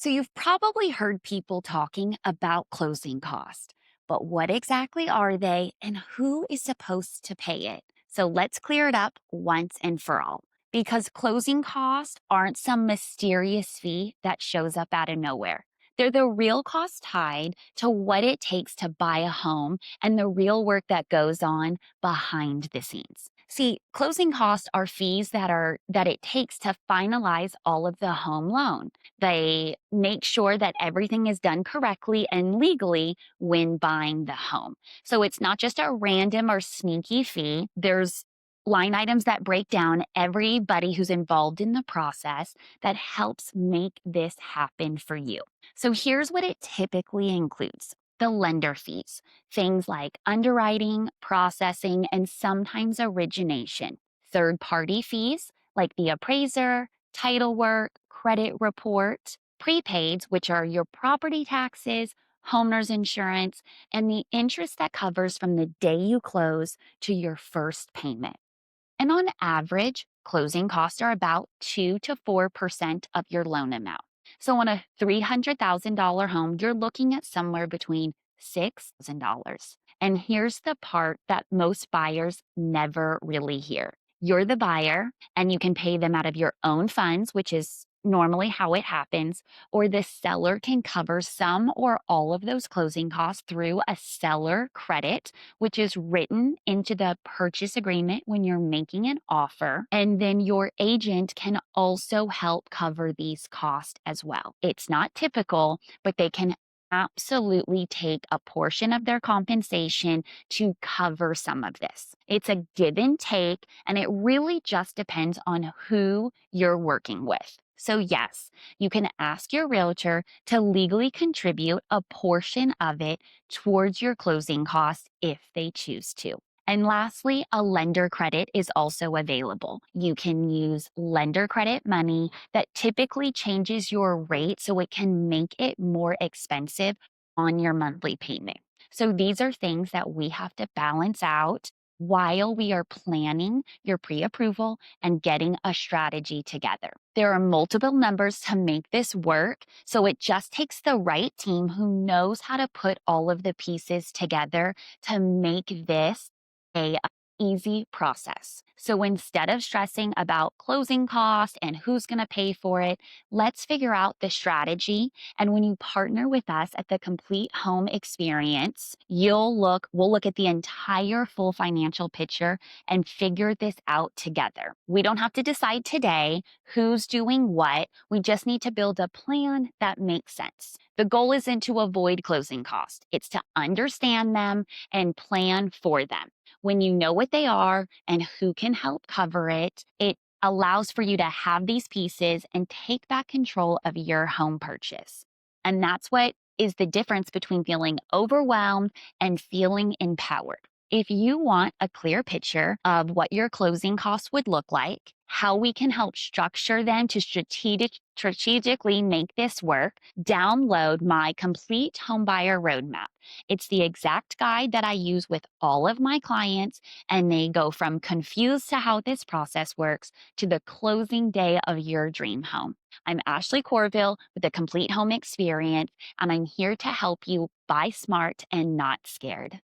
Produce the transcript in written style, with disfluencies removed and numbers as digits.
So you've probably heard people talking about closing costs, but what exactly are they and who is supposed to pay it? So let's clear it up once and for all. Because closing costs aren't some mysterious fee that shows up out of nowhere. They're the real cost tied to what it takes to buy a home and the real work that goes on behind the scenes. See, closing costs are fees that it takes to finalize all of the home loan. They make sure that everything is done correctly and legally when buying the home. So it's not just a random or sneaky fee. There's line items that break down everybody who's involved in the process that helps make this happen for you. So here's what it typically includes. The lender fees, things like underwriting, processing, and sometimes origination. Third party fees like the appraiser, title work, credit report, prepaids, which are your property taxes, homeowners insurance, and the interest that covers from the day you close to your first payment. And on average, closing costs are about 2 to 4% of your loan amount. So on a $300,000 home, you're looking at somewhere between $6,000. And here's the part that most buyers never really hear. You're the buyer and you can pay them out of your own funds, which is normally how it happens, or the seller can cover some or all of those closing costs through a seller credit, which is written into the purchase agreement when you're making an offer. And then your agent can also help cover these costs as well. It's not typical, but they can absolutely take a portion of their compensation to cover some of this. It's a give and take, and it really just depends on who you're working with. So, yes, you can ask your realtor to legally contribute a portion of it towards your closing costs if they choose to. And lastly, a lender credit is also available. You can use lender credit money that typically changes your rate so it can make it more expensive on your monthly payment. So these are things that we have to balance out while we are planning your pre approval and getting a strategy together. There are multiple numbers to make this work, so it just takes the right team who knows how to put all of the pieces together to make this a easy process. So instead of stressing about closing costs and who's going to pay for it, let's figure out the strategy. And when you partner with us at the complete home experience, we'll look at the entire full financial picture and figure this out together. We don't have to decide today who's doing what. We just need to build a plan that makes sense. The goal isn't to avoid closing costs. It's to understand them and plan for them. When you know what they are and who can help cover it, it allows for you to have these pieces and take back control of your home purchase. And that's what is the difference between feeling overwhelmed and feeling empowered. If you want a clear picture of what your closing costs would look like, how we can help structure them to strategically make this work, download my complete homebuyer roadmap. It's the exact guide that I use with all of my clients, and they go from confused to how this process works to the closing day of your dream home. I'm Ashley Courville with the Complete Home Experience, and I'm here to help you buy smart and not scared.